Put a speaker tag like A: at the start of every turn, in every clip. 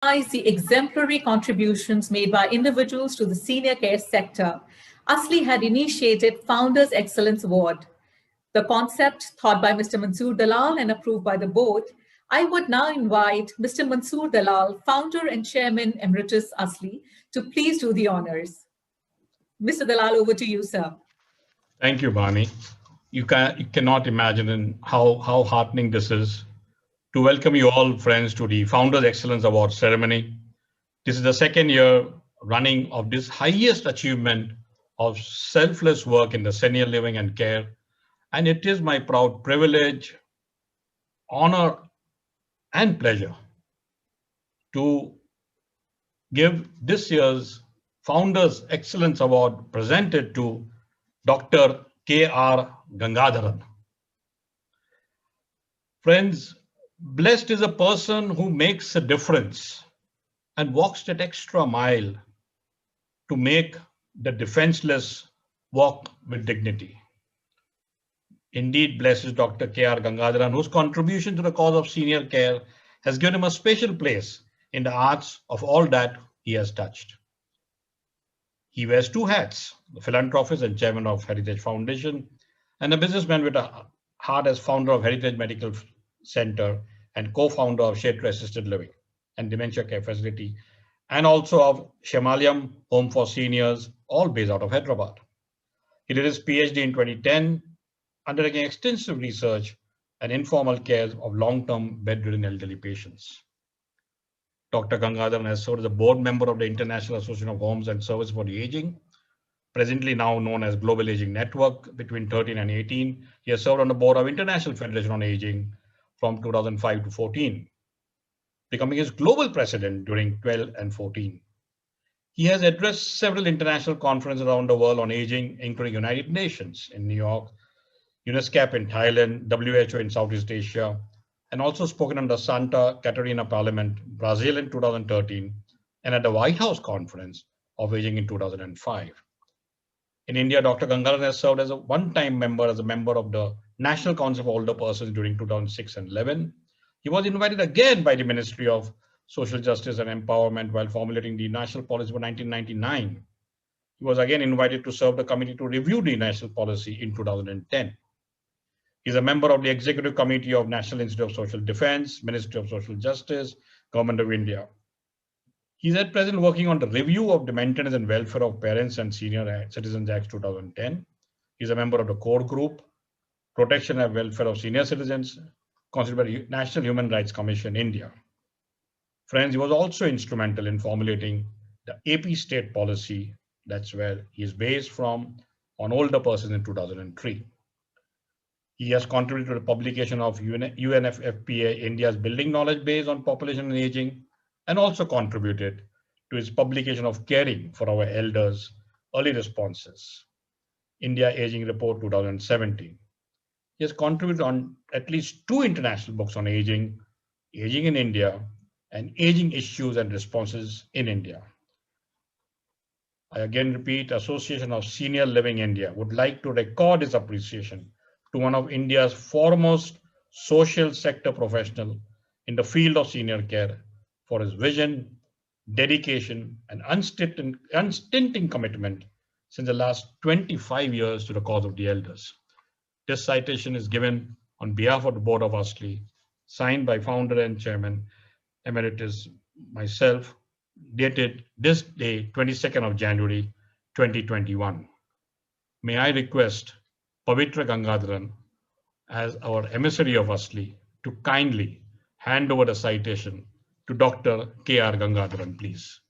A: the exemplary contributions made by individuals to the senior care sector, ASLI had initiated Founders Excellence Award. The concept thought by Mr. Mansoor Dalal and approved by the board, I would now invite Mr. Mansoor Dalal, founder and chairman emeritus ASLI, to please do the honors. Mr. Dalal, over to you, sir.
B: Thank you, Bani. You cannot imagine how heartening this is to welcome you all, friends, to the Founders Excellence Award ceremony. This is the second year running of this highest achievement of selfless work in the senior living and care. And it is my proud privilege, honor, and pleasure to give this year's Founders Excellence Award presented to Dr. K.R. Gangadharan. Friends, blessed is a person who makes a difference and walks that extra mile to make the defenseless walk with dignity. Indeed, blessed is Dr. K.R. Gangadharan, whose contribution to the cause of senior care has given him a special place in the hearts of all that he has touched. He wears two hats, the philanthropist and chairman of Heritage Foundation, and a businessman with a heart as founder of Heritage Medical Center and co-founder of Shetra Assisted Living and Dementia Care Facility, and also of Shemalyam Home for Seniors, all based out of Hyderabad. He did his PhD in 2010, undertaking extensive research and informal care of long-term bedridden elderly patients. Dr. Gangadharan has served as a board member of the International Association of Homes and Services for the Aging, presently now known as Global Aging Network. Between 13 and 18, he has served on the board of International Federation on Aging from 2005 to 14, becoming his global president during 12 and 14. He has addressed several international conferences around the world on aging, including United Nations in New York, UNESCO in Thailand, WHO in Southeast Asia, and also spoken on the Santa Catarina Parliament, Brazil in 2013, and at the White House Conference of Aging in 2005. In India, Dr. Gangadharan has served as a one-time member as a member of the National Council of Older Persons during 2006 and 11. He was invited again by the Ministry of Social Justice and Empowerment while formulating the national policy for 1999. He was again invited to serve the committee to review the national policy in 2010. He is a member of the Executive Committee of National Institute of Social Defense, Ministry of Social Justice, Government of India. He is at present working on the review of the Maintenance and Welfare of Parents and Senior Citizens Act 2010. He is a member of the core group, Protection and Welfare of Senior Citizens, considered by the National Human Rights Commission, India. Friends, he was also instrumental in formulating the AP state policy, that's where he is based from, on older persons in 2003. He has contributed to the publication of UNFPA India's Building Knowledge Base on Population and Aging, and also contributed to its publication of Caring for Our Elders, Early Responses, India Aging Report 2017. He has contributed on at least 2 international books on aging, Aging in India, and Aging Issues and Responses in India. I again repeat, Association of Senior Living India would like to record its appreciation to one of India's foremost social sector professional in the field of senior care for his vision, dedication, and unstinting commitment since the last 25 years to the cause of the elders. This citation is given on behalf of the board of ASLI, signed by founder and chairman emeritus myself, dated this day, 22nd of January, 2021. May I request Pavitra Gangadharan, as our emissary of ASLI, to kindly hand over the citation to Dr. K.R. Gangadharan, please.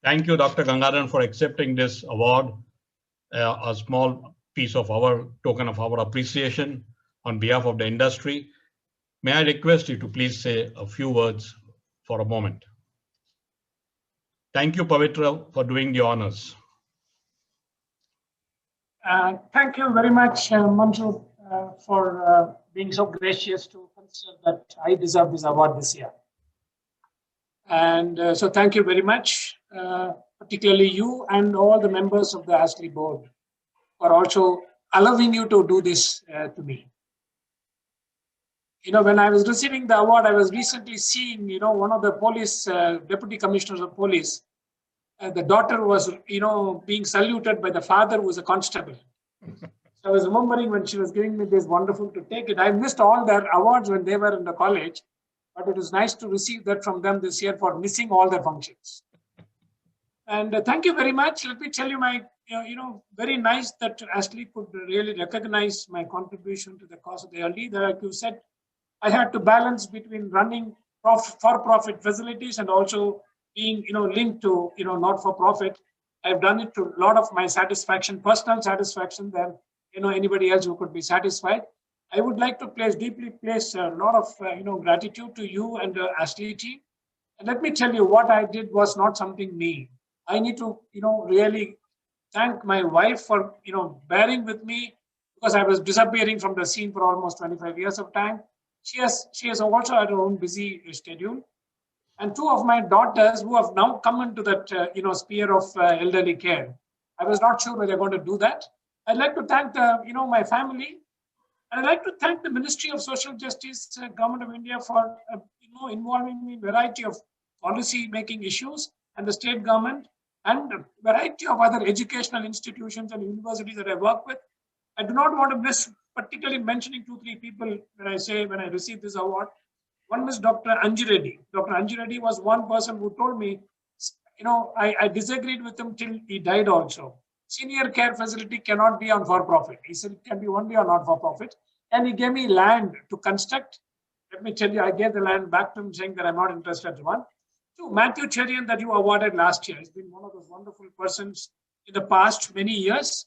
B: Thank you, Dr. Gangadharan, for accepting this award, a small piece of our token of our appreciation on behalf of the industry. May I request you to please say a few words for a moment. Thank you, Pavitra, for doing the honors.
C: Thank you very much, Mansoor, for being so gracious to consider that I deserve this award this year. And so thank you very much, particularly you and all the members of the ASLI board for also allowing you to do this to me. when I was receiving the award, I was recently seeing, one of the police, deputy commissioners of police, the daughter was, being saluted by the father who was a constable. So I was remembering when she was giving me this wonderful to take it. I missed all their awards when they were in the college, but it was nice to receive that from them this year for missing all their functions. And thank you very much. Let me tell you very nice that ASLI could really recognize my contribution to the cause of the elderly. Like you said, I had to balance between running for-profit facilities and also being, linked to, not-for-profit. I've done it to a lot of my satisfaction, personal satisfaction than, anybody else who could be satisfied. I would like to deeply place a lot of, gratitude to you and the ASLI team. And let me tell you, what I did was not something mean. I need to, really thank my wife for, bearing with me because I was disappearing from the scene for almost 25 years of time. She has also had her own busy schedule. And two of my daughters who have now come into that, sphere of elderly care. I was not sure whether they're going to do that. I'd like to thank my family. And I'd like to thank the Ministry of Social Justice, Government of India for, involving me in a variety of policy making issues, and the state government and a variety of other educational institutions and universities that I work with. I do not want to miss particularly mentioning 2-3 people when I received this award. One is Dr. Anju Reddy. Dr. Anju Reddy was one person who told me, I disagreed with him till he died also. Senior care facility cannot be on for-profit. He said it can be only on not-for-profit. And he gave me land to construct. Let me tell you, I gave the land back to him saying that I'm not interested in one. To Matthew Cherian that you awarded last year. He's been one of those wonderful persons in the past many years.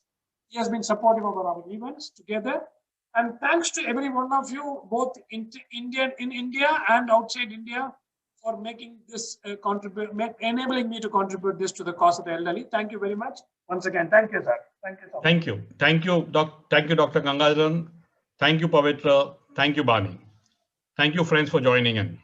C: He has been supportive of our events together. And thanks to every one of you, both in India and outside India, for making this enabling me to contribute this to the cause of the elderly. Thank you very much. Once again, thank you, sir. Thank you so much.
B: Thank you. Thank you, Dr. Gangadharan. Thank you, Pavitra. Thank you, Bani. Thank you, friends, for joining in.